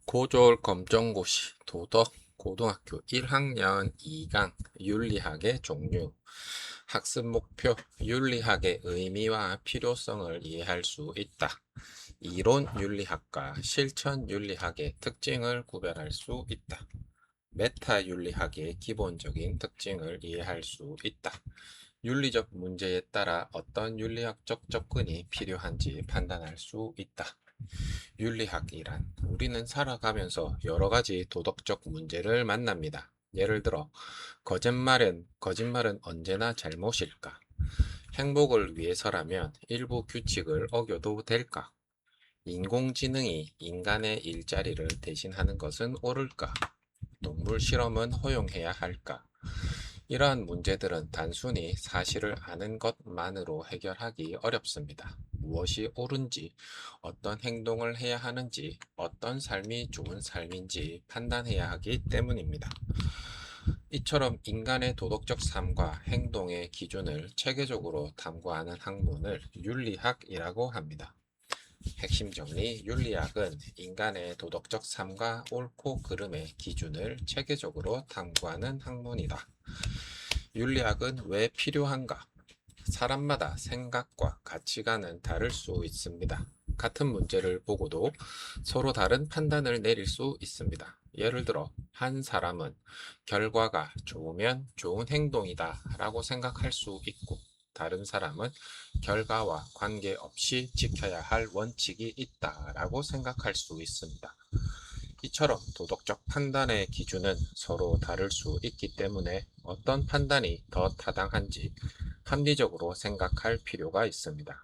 고졸 검정고시 도덕 고등학교 1학년 2강 윤리학의 종류. 학습 목표 윤리학의 의미와 필요성을 이해할 수 있다. 이론 윤리학과 실천 윤리학의 특징을 구별할 수 있다. 메타 윤리학의 기본적인 특징을 이해할 수 있다. 윤리적 문제에 따라 어떤 윤리학적 접근이 필요한지 판단할 수 있다. 윤리학이란 우리는 살아가면서 여러 가지 도덕적 문제를 만납니다. 예를 들어, 거짓말은 언제나 잘못일까? 행복을 위해서라면 일부 규칙을 어겨도 될까? 인공지능이 인간의 일자리를 대신하는 것은 옳을까? 동물 실험은 허용해야 할까? 이러한 문제들은 단순히 사실을 아는 것만으로 해결하기 어렵습니다. 무엇이 옳은지, 어떤 행동을 해야 하는지, 어떤 삶이 좋은 삶인지 판단해야 하기 때문입니다. 이처럼 인간의 도덕적 삶과 행동의 기준을 체계적으로 탐구하는 학문을 윤리학이라고 합니다. 핵심 정리, 윤리학은 인간의 도덕적 삶과 옳고 그름의 기준을 체계적으로 탐구하는 학문이다. 윤리학은 왜 필요한가? 사람마다 생각과 가치관은 다를 수 있습니다. 같은 문제를 보고도 서로 다른 판단을 내릴 수 있습니다. 예를 들어, 한 사람은 결과가 좋으면 좋은 행동이다 라고 생각할 수 있고, 다른 사람은 결과와 관계없이 지켜야 할 원칙이 있다 라고 생각할 수 있습니다. 이처럼 도덕적 판단의 기준은 서로 다를 수 있기 때문에 어떤 판단이 더 타당한지 합리적으로 생각할 필요가 있습니다.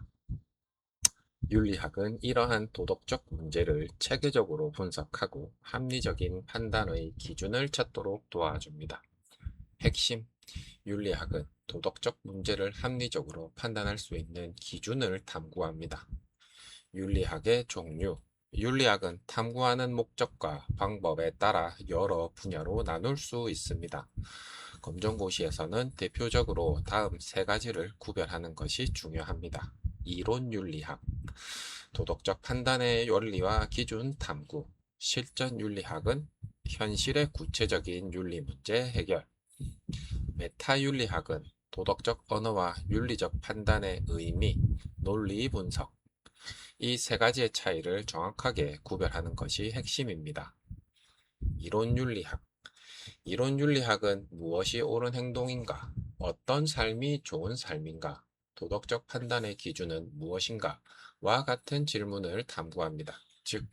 윤리학은 이러한 도덕적 문제를 체계적으로 분석하고 합리적인 판단의 기준을 찾도록 도와줍니다. 핵심 윤리학은 도덕적 문제를 합리적으로 판단할 수 있는 기준을 탐구합니다. 윤리학의 종류 윤리학은 탐구하는 목적과 방법에 따라 여러 분야로 나눌 수 있습니다. 검정고시에서는 대표적으로 다음 세 가지를 구별하는 것이 중요합니다. 이론윤리학, 도덕적 판단의 원리와 기준 탐구, 실전윤리학은 현실의 구체적인 윤리 문제 해결, 메타윤리학은 도덕적 언어와 윤리적 판단의 의미, 논리 분석, 이 세 가지의 차이를 정확하게 구별하는 것이 핵심입니다. 이론윤리학 이론윤리학은 무엇이 옳은 행동인가? 어떤 삶이 좋은 삶인가? 도덕적 판단의 기준은 무엇인가? 와 같은 질문을 탐구합니다. 즉,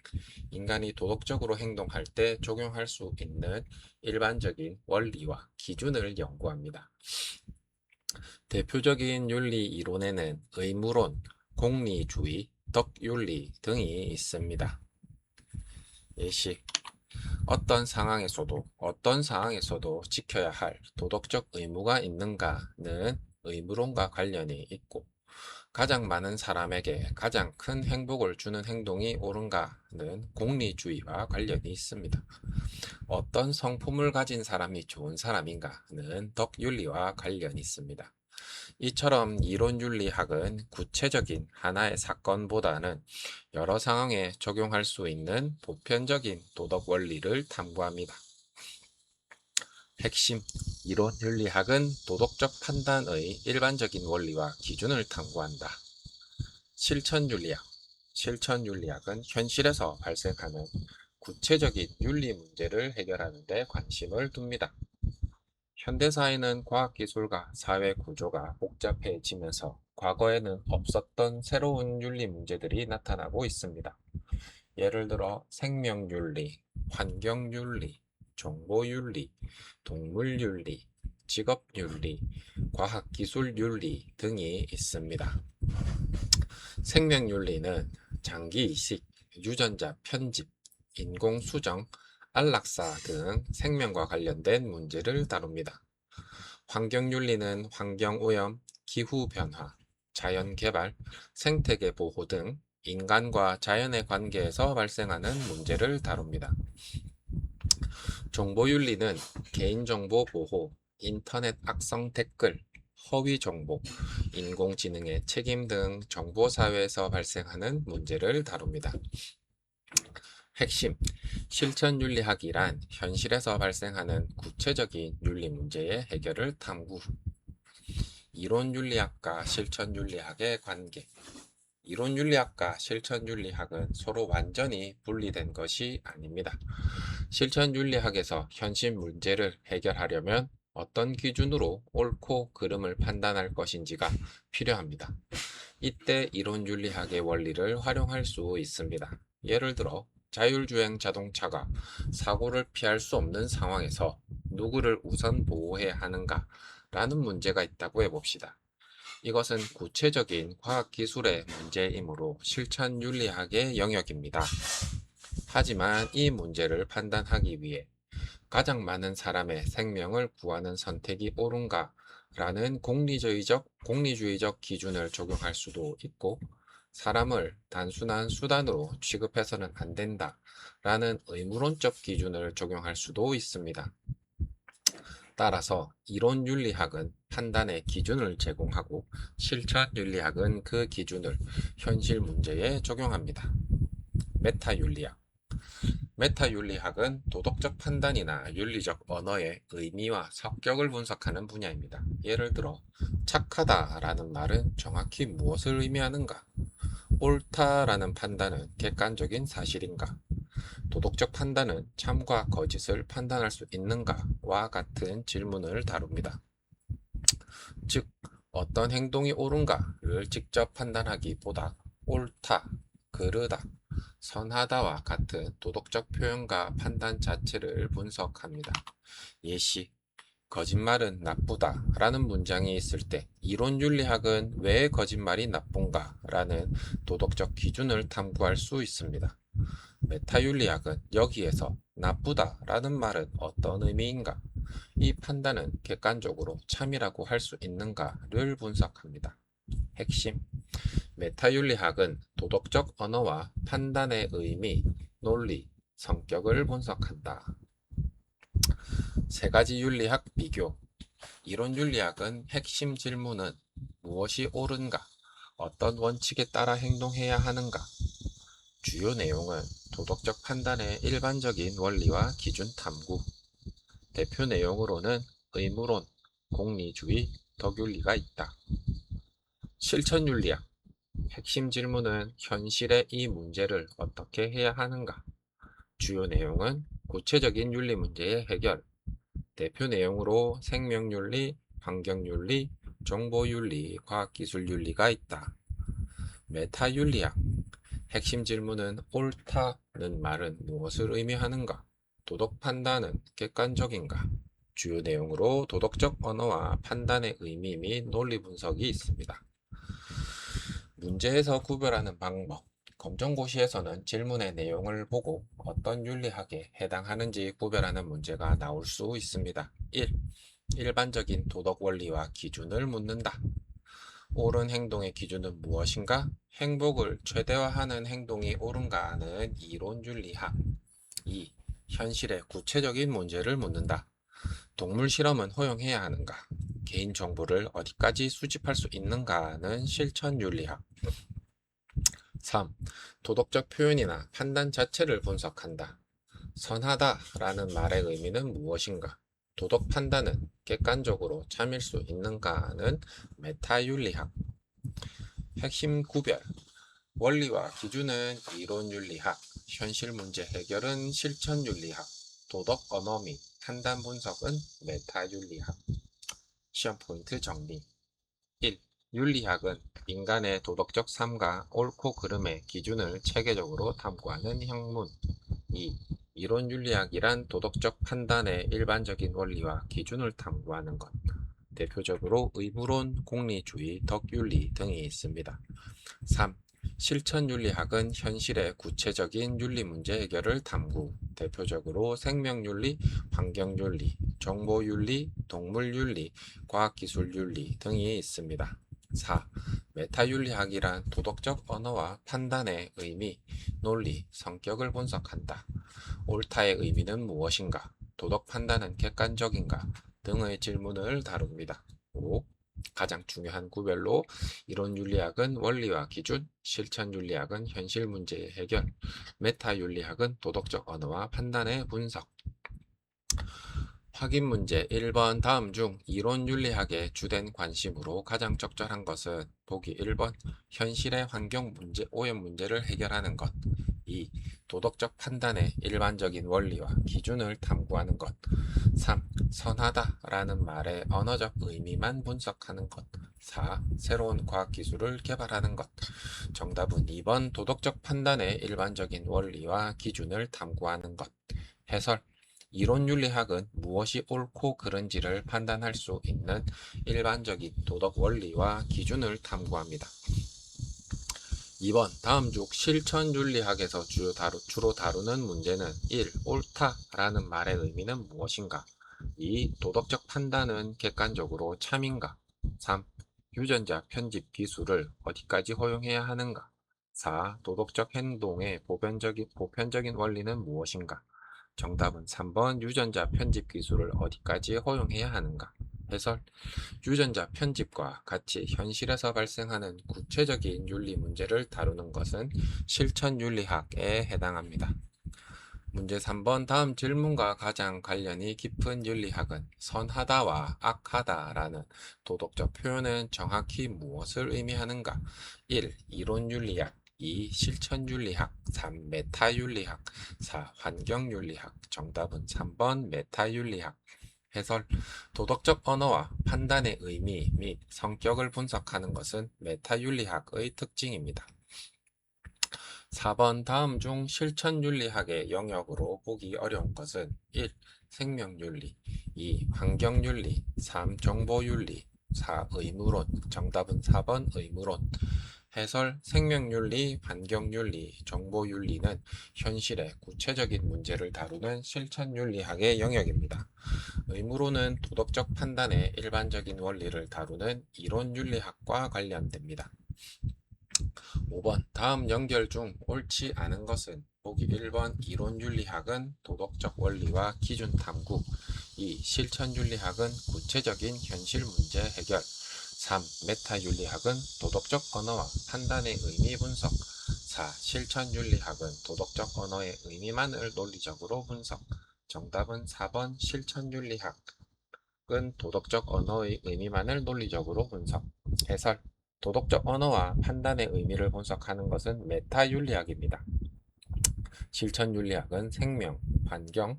인간이 도덕적으로 행동할 때 적용할 수 있는 일반적인 원리와 기준을 연구합니다. 대표적인 윤리 이론에는 의무론, 공리주의, 덕윤리 등이 있습니다. 예시 어떤 상황에서도 지켜야 할 도덕적 의무가 있는가는 의무론과 관련이 있고, 가장 많은 사람에게 가장 큰 행복을 주는 행동이 옳은가는 공리주의와 관련이 있습니다. 어떤 성품을 가진 사람이 좋은 사람인가는 덕윤리와 관련이 있습니다. 이처럼 이론윤리학은 구체적인 하나의 사건보다는 여러 상황에 적용할 수 있는 보편적인 도덕 원리를 탐구합니다. 핵심 이론윤리학은 도덕적 판단의 일반적인 원리와 기준을 탐구한다. 실천윤리학은 현실에서 발생하는 구체적인 윤리 문제를 해결하는 데 관심을 둡니다. 현대사회는 과학기술과 사회 구조가 복잡해지면서 과거에는 없었던 새로운 윤리 문제들이 나타나고 있습니다. 예를 들어 생명윤리, 환경윤리, 정보윤리, 동물윤리, 직업윤리, 과학기술윤리 등이 있습니다. 생명윤리는 장기이식, 유전자 편집, 인공수정, 안락사 등 생명과 관련된 문제를 다룹니다. 환경윤리는 환경오염, 기후변화, 자연개발, 생태계 보호 등 인간과 자연의 관계에서 발생하는 문제를 다룹니다. 정보윤리는 개인정보 보호, 인터넷 악성 댓글, 허위정보, 인공지능의 책임 등 정보사회에서 발생하는 문제를 다룹니다. 핵심 실천윤리학이란 현실에서 발생하는 구체적인 윤리 문제의 해결을 탐구. 이론윤리학과 실천윤리학의 관계. 이론윤리학과 실천윤리학은 서로 완전히 분리된 것이 아닙니다. 실천윤리학에서 현실 문제를 해결하려면 어떤 기준으로 옳고 그름을 판단할 것인지가 필요합니다. 이때 이론윤리학의 원리를 활용할 수 있습니다. 예를 들어 자율주행 자동차가 사고를 피할 수 없는 상황에서 누구를 우선 보호해야 하는가 라는 문제가 있다고 해봅시다. 이것은 구체적인 과학기술의 문제이므로 실천윤리학의 영역입니다. 하지만 이 문제를 판단하기 위해 가장 많은 사람의 생명을 구하는 선택이 옳은가 라는 공리주의적 기준을 적용할 수도 있고, 사람을 단순한 수단으로 취급해서는 안 된다 라는 의무론적 기준을 적용할 수도 있습니다. 따라서 이론윤리학은 판단의 기준을 제공하고 실천윤리학은 그 기준을 현실 문제에 적용합니다. 메타윤리학. 메타윤리학은 도덕적 판단이나 윤리적 언어의 의미와 성격을 분석하는 분야입니다. 예를 들어 착하다라는 말은 정확히 무엇을 의미하는가? 옳다라는 판단은 객관적인 사실인가? 도덕적 판단은 참과 거짓을 판단할 수 있는가와 같은 질문을 다룹니다. 즉, 어떤 행동이 옳은가를 직접 판단하기보다 옳다, 그르다, 선하다와 같은 도덕적 표현과 판단 자체를 분석합니다. 예시, 거짓말은 나쁘다 라는 문장이 있을 때 이론윤리학은 왜 거짓말이 나쁜가 라는 도덕적 기준을 탐구할 수 있습니다. 메타윤리학은 여기에서 나쁘다 라는 말은 어떤 의미인가, 이 판단은 객관적으로 참이라고 할 수 있는가를 분석합니다. 핵심, 메타윤리학은 도덕적 언어와 판단의 의미, 논리, 성격을 분석한다. 세 가지 윤리학 비교. 이론윤리학은 핵심 질문은 무엇이 옳은가, 어떤 원칙에 따라 행동해야 하는가. 주요 내용은 도덕적 판단의 일반적인 원리와 기준 탐구. 대표 내용으로는 의무론, 공리주의, 덕윤리가 있다. 실천윤리학. 핵심 질문은 현실의 이 문제를 어떻게 해야 하는가. 주요 내용은 구체적인 윤리 문제의 해결. 대표 내용으로 생명윤리, 환경윤리, 정보윤리, 과학기술윤리가 있다. 메타윤리학. 핵심 질문은 옳다는 말은 무엇을 의미하는가? 도덕 판단은 객관적인가? 주요 내용으로 도덕적 언어와 판단의 의미 및 논리 분석이 있습니다. 문제에서 구별하는 방법. 검정고시에서는 질문의 내용을 보고 어떤 윤리학에 해당하는지 구별하는 문제가 나올 수 있습니다. 1. 일반적인 도덕 원리와 기준을 묻는다. 옳은 행동의 기준은 무엇인가? 행복을 최대화하는 행동이 옳은가는 이론윤리학. 2. 현실의 구체적인 문제를 묻는다. 동물 실험은 허용해야 하는가? 개인정보를 어디까지 수집할 수 있는가는 실천윤리학. 3. 도덕적 표현이나 판단 자체를 분석한다. 선하다라는 말의 의미는 무엇인가? 도덕 판단은 객관적으로 참일 수 있는가는 메타윤리학. 핵심 구별. 원리와 기준은 이론윤리학, 현실 문제 해결은 실천윤리학, 도덕 언어 및 판단 분석은 메타윤리학. 시험 포인트 정리. 1. 윤리학은 인간의 도덕적 삶과 옳고 그름의 기준을 체계적으로 탐구하는 학문. 2. 이론윤리학이란 도덕적 판단의 일반적인 원리와 기준을 탐구하는 것. 대표적으로 의무론, 공리주의, 덕윤리 등이 있습니다. 3. 실천윤리학은 현실의 구체적인 윤리 문제 해결을 탐구. 대표적으로 생명윤리, 환경윤리, 정보윤리, 동물윤리, 과학기술윤리 등이 있습니다. 4. 메타윤리학이란 도덕적 언어와 판단의 의미, 논리, 성격을 분석한다. 옳다의 의미는 무엇인가? 도덕 판단은 객관적인가? 등의 질문을 다룹니다. 5. 가장 중요한 구별로 이론윤리학은 원리와 기준, 실천윤리학은 현실 문제의 해결, 메타윤리학은 도덕적 언어와 판단의 분석. 확인 문제 1번 다음 중 이론윤리학의 주된 관심으로 가장 적절한 것은 보기 1번 현실의 환경 문제, 오염 문제를 해결하는 것. 2. 도덕적 판단의 일반적인 원리와 기준을 탐구하는 것. 3. 선하다라는 말의 언어적 의미만 분석하는 것. 4. 새로운 과학기술을 개발하는 것. 정답은 2번 도덕적 판단의 일반적인 원리와 기준을 탐구하는 것. 해설 이론윤리학은 무엇이 옳고 그른지를 판단할 수 있는 일반적인 도덕 원리와 기준을 탐구합니다. 2번 다음 중 실천윤리학에서 주로 다루는 문제는 1. 옳다라는 말의 의미는 무엇인가? 2. 도덕적 판단은 객관적으로 참인가? 3. 유전자 편집 기술을 어디까지 허용해야 하는가? 4. 도덕적 행동의 보편적인 원리는 무엇인가? 정답은 3번 유전자 편집 기술을 어디까지 허용해야 하는가? 해설 유전자 편집과 같이 현실에서 발생하는 구체적인 윤리 문제를 다루는 것은 실천윤리학에 해당합니다. 문제 3번 다음 질문과 가장 관련이 깊은 윤리학은 선하다와 악하다라는 도덕적 표현은 정확히 무엇을 의미하는가? 1. 이론윤리학 2. 실천윤리학 3. 메타윤리학 4. 환경윤리학 정답은 3번 메타윤리학 해설 도덕적 언어와 판단의 의미 및 성격을 분석하는 것은 메타윤리학의 특징입니다. 4번 다음 중 실천윤리학의 영역으로 보기 어려운 것은 1. 생명윤리 2. 환경윤리 3. 정보윤리 4. 의무론 정답은 4번 의무론 해설 생명윤리, 환경윤리, 정보윤리는 현실의 구체적인 문제를 다루는 실천윤리학의 영역입니다. 의무론은 도덕적 판단의 일반적인 원리를 다루는 이론윤리학과 관련됩니다. 5번 다음 연결 중 옳지 않은 것은 보기 1번 이론윤리학은 도덕적 원리와 기준 탐구 2. 실천윤리학은 구체적인 현실 문제 해결 3. 메타윤리학은 도덕적 언어와 판단의 의미 분석 4. 실천윤리학은 도덕적 언어의 의미만을 논리적으로 분석 정답은 4번 실천윤리학은 도덕적 언어의 의미만을 논리적으로 분석 해설 도덕적 언어와 판단의 의미를 분석하는 것은 메타윤리학입니다. 실천윤리학은 생명, 환경,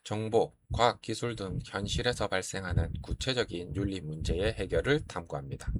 정보, 과학 기술 등 현실에서 발생하는 구체적인 윤리 문제의 해결을 탐구합니다.